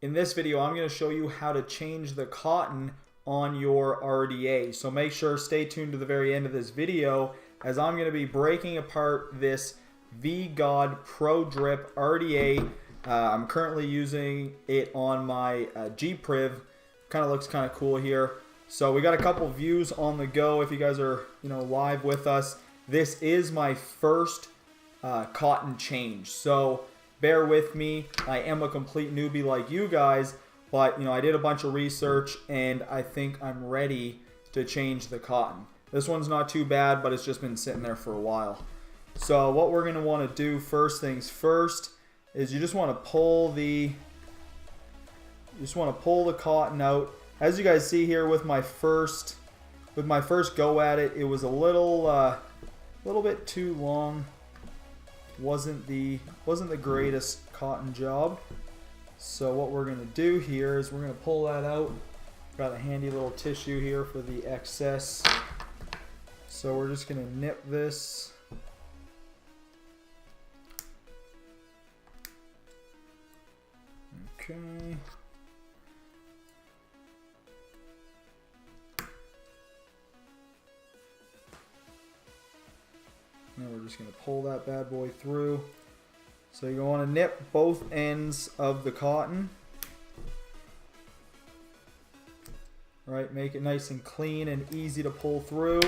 In this video, I'm going to show you how to change the cotton on your RDA. So make sure stay tuned to the very end of this video as I'm going to be breaking apart this V-God Pro Drip RDA. I'm currently using it on my G-Priv. Kind of looks kind of cool here. So we got a couple views on the go if you guys are live with us. This is my first cotton change. So bear with me. I am a complete newbie like you guys, but I did a bunch of research and I think I'm ready to change the cotton. This one's not too bad, but it's just been sitting there for a while. So what we're going to want to do first things first is you just want to pull the cotton out. As you guys see here with my first go at it, it was a little bit too long. Wasn't the greatest cotton job. So what we're going to do here is we're going to pull that out. Got a handy little tissue here for the excess. So we're just going to nip this. Okay. Now we're just going to pull that bad boy through. So you want to nip both ends of the cotton. Right, make it nice and clean and easy to pull through.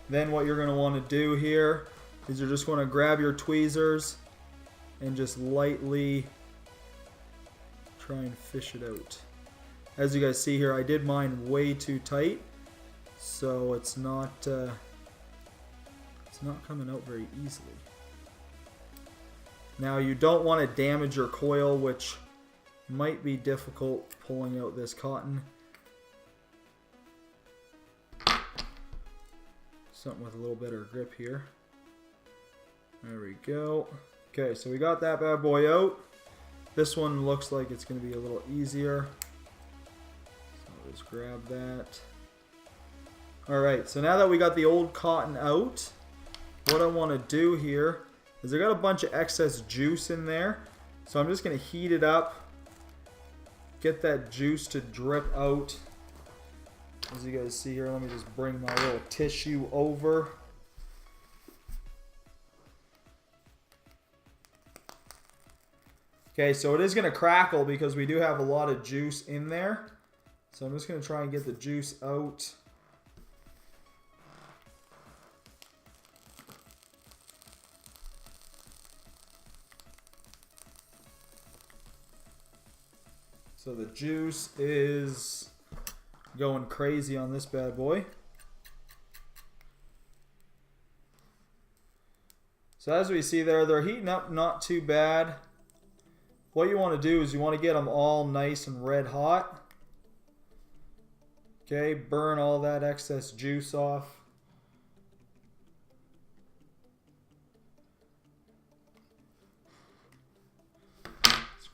Then what you're going to want to do here is you're just going to grab your tweezers and just lightly try and fish it out. As you guys see here, I did mine way too tight, so it's not coming out very easily. Now you don't want to damage your coil, which might be difficult pulling out this cotton. Something with a little better grip here. There we go. Okay, so we got that bad boy out. This one looks like it's going to be a little easier. So I'll just grab that. Alright, so now that we got the old cotton out, what I want to do here is I got a bunch of excess juice in there. So I'm just going to heat it up. Get that juice to drip out. As you guys see here, let me just bring my little tissue over. Okay, so it is going to crackle because we do have a lot of juice in there. So I'm just going to try and get the juice out. So the juice is going crazy on this bad boy. So as we see there, they're heating up not too bad. What you want to do is you want to get them all nice and red hot. Okay, burn all that excess juice off.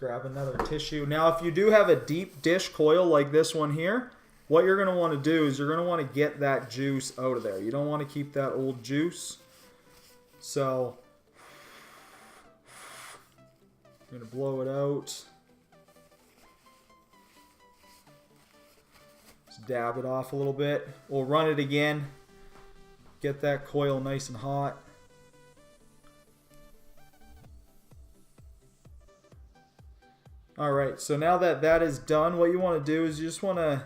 Grab another tissue. Now if you do have a deep dish coil like this one here, what you're going to want to do is you're going to want to get that juice out of there. You don't want to keep that old juice. So I'm going to blow it out. Just dab it off a little bit. We'll run it again. Get that coil nice and hot. Alright, so now that that is done, what you want to do is you just want to,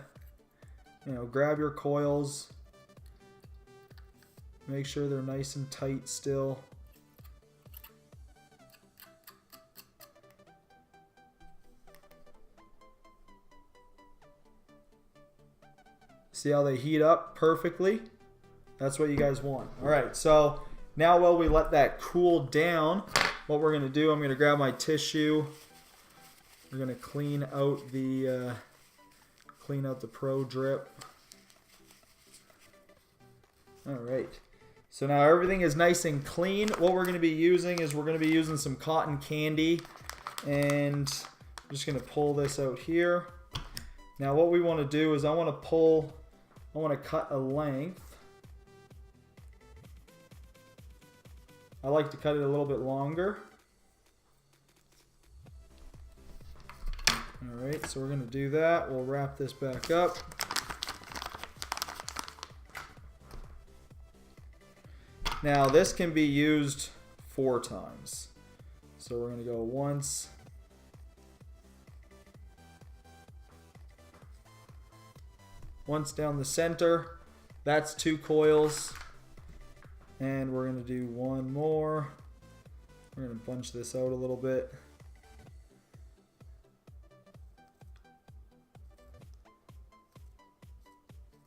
grab your coils. Make sure they're nice and tight still. See how they heat up perfectly? That's what you guys want. Alright, so now while we let that cool down, what we're going to do, I'm going to grab my tissue. We're going to clean out the Pro Drip. Alright, so now everything is nice and clean. What we're going to be using is we're going to be using some cotton candy, and I'm just going to pull this out here. Now what we want to do is I want to cut a length. I like to cut it a little bit longer. Alright, so we're going to do that. We'll wrap this back up. Now this can be used 4 times. So we're going to go once. Once down the center. That's 2 coils. And we're going to do one more. We're going to bunch this out a little bit.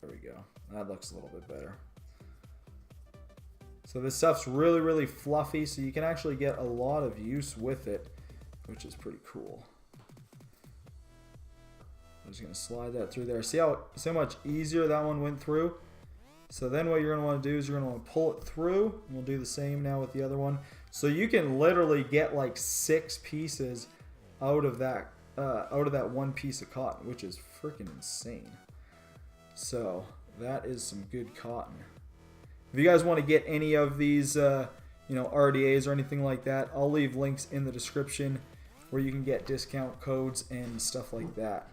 There we go. That looks a little bit better. So this stuff's really, really fluffy, so you can actually get a lot of use with it, which is pretty cool. I'm just going to slide that through there. See how much easier that one went through? So then what you're going to want to do is you're going to want to pull it through. And we'll do the same now with the other one. So you can literally get like 6 pieces out of that one piece of cotton, which is freaking insane. So that is some good cotton. If you guys want to get any of these, RDAs or anything like that, I'll leave links in the description where you can get discount codes and stuff like that.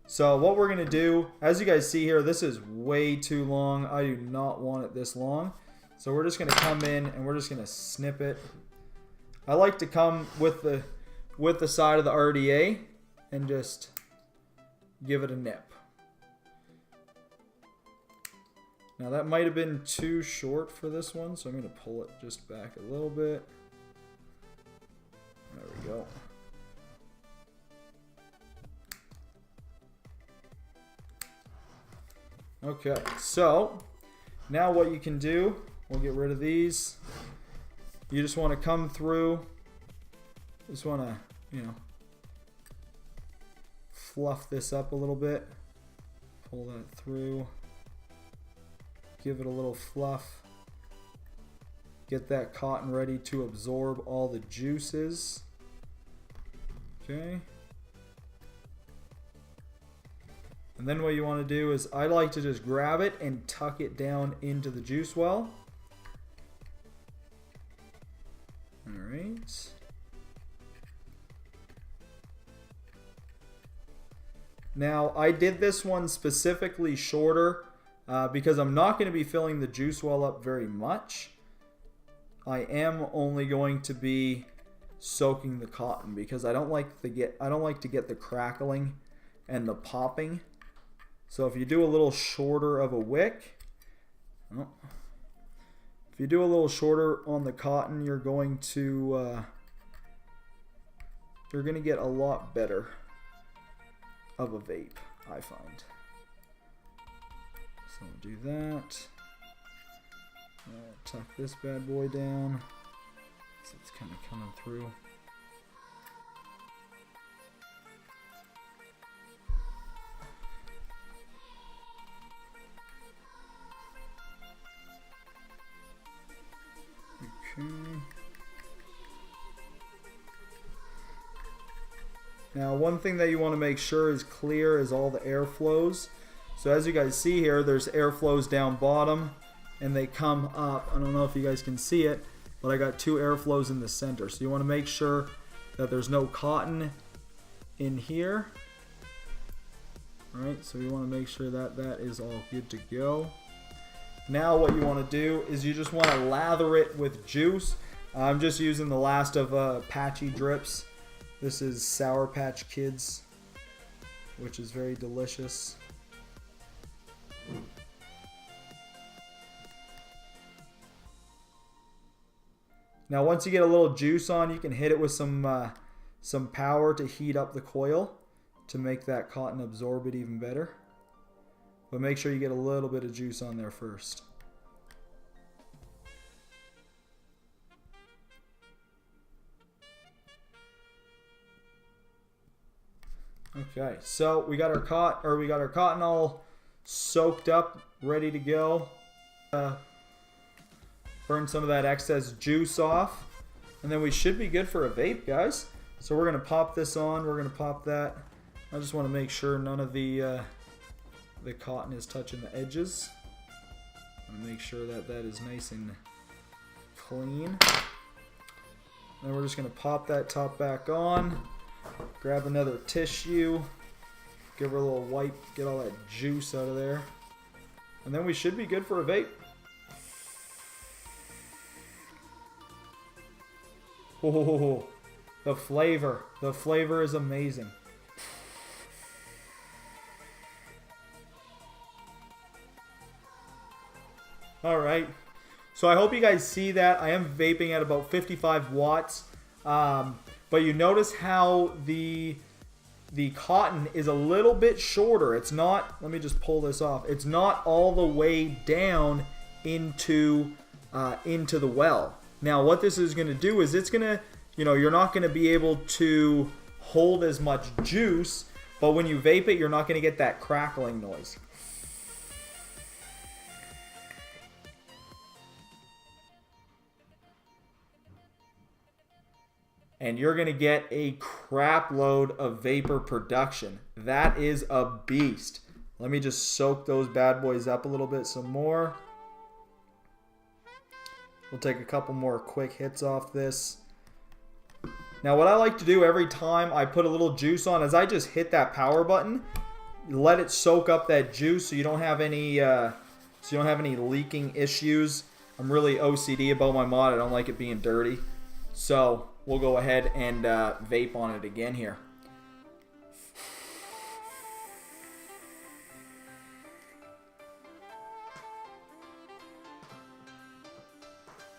So what we're going to do, as you guys see here, this is way too long. I do not want it this long. So we're just going to come in and we're just going to snip it. I like to come with the side of the RDA and just give it a nip. Now that might have been too short for this one, so I'm going to pull it just back a little bit. There we go. Okay, so now what you can do, we'll get rid of these. You just want to come through, just want to, fluff this up a little bit. Pull that through. Give it a little fluff. Get that cotton ready to absorb all the juices. Okay. And then what you want to do is, I like to just grab it and tuck it down into the juice well. Alright. Now, I did this one specifically shorter because I'm not going to be filling the juice well up very much. I am only going to be soaking the cotton because I don't like to get the crackling and the popping. So if you do a little shorter of a wick, if you do a little shorter on the cotton, you're going to get a lot better of a vape, I find. So we'll do that. Tuck this bad boy down. So it's kind of coming through. Okay. Now, one thing that you want to make sure is clear is all the air flows. So as you guys see here, there's air flows down bottom and they come up. I don't know if you guys can see it, but I got 2 air flows in the center. So you want to make sure that there's no cotton in here. All right, so you want to make sure that that is all good to go. Now what you want to do is you just want to lather it with juice. I'm just using the last of Patchy Drips. This is Sour Patch Kids, which is very delicious. Now once you get a little juice on, you can hit it with some power to heat up the coil to make that cotton absorb it even better. But make sure you get a little bit of juice on there first. Okay, so we got our cotton all soaked up, ready to go. Burn some of that excess juice off, and then we should be good for a vape, guys. So we're gonna pop this on. We're gonna pop that. I just want to make sure none of the cotton is touching the edges. And make sure that that is nice and clean. Then we're just gonna pop that top back on. Grab another tissue. Give her a little wipe, get all that juice out of there. And then we should be good for a vape. Oh, the flavor. The flavor is amazing. Alright. So I hope you guys see that. I am vaping at about 55 watts. But you notice how the cotton is a little bit shorter. It's not, let me just pull this off. It's not all the way down into the well. Now what this is going to do is it's going to, you know, you're not going to be able to hold as much juice, but when you vape it, you're not going to get that crackling noise. And you're going to get a crap load of vapor production. That is a beast. Let me just soak those bad boys up a little bit some more. We'll take a couple more quick hits off this. Now what I like to do every time I put a little juice on is I just hit that power button, let it soak up that juice so you don't have any leaking issues. I'm really OCD about my mod. I don't like it being dirty. So we'll go ahead and vape on it again here.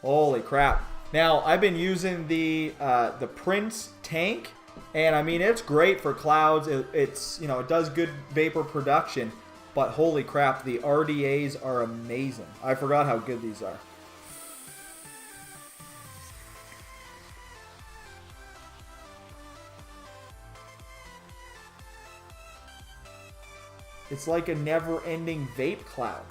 Holy crap. Now, I've been using the Prince tank, and I mean, it's great for clouds. It's, you know, it does good vapor production, but holy crap, the RDAs are amazing. I forgot how good these are. It's like a never-ending vape cloud.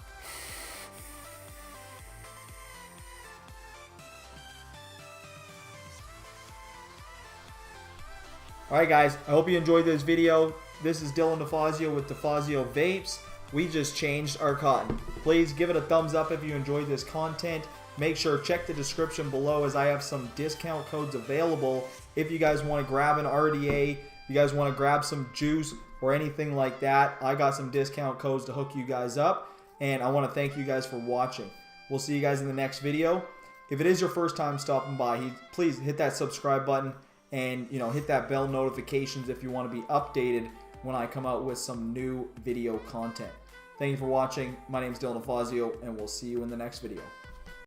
Alright guys, I hope you enjoyed this video. This is Dylan DeFazio with DeFazio Vapes. We just changed our cotton. Please give it a thumbs up if you enjoyed this content. Make sure check the description below as I have some discount codes available. If you guys want to grab an RDA, you guys want to grab some juice or anything like that, I got some discount codes to hook you guys up. And I want to thank you guys for watching. We'll see you guys in the next video. If it is your first time stopping by, please hit that subscribe button. And, you know, hit that bell notifications if you want to be updated when I come out with some new video content. Thank you for watching. My name is Dylan DeFazio, and we'll see you in the next video.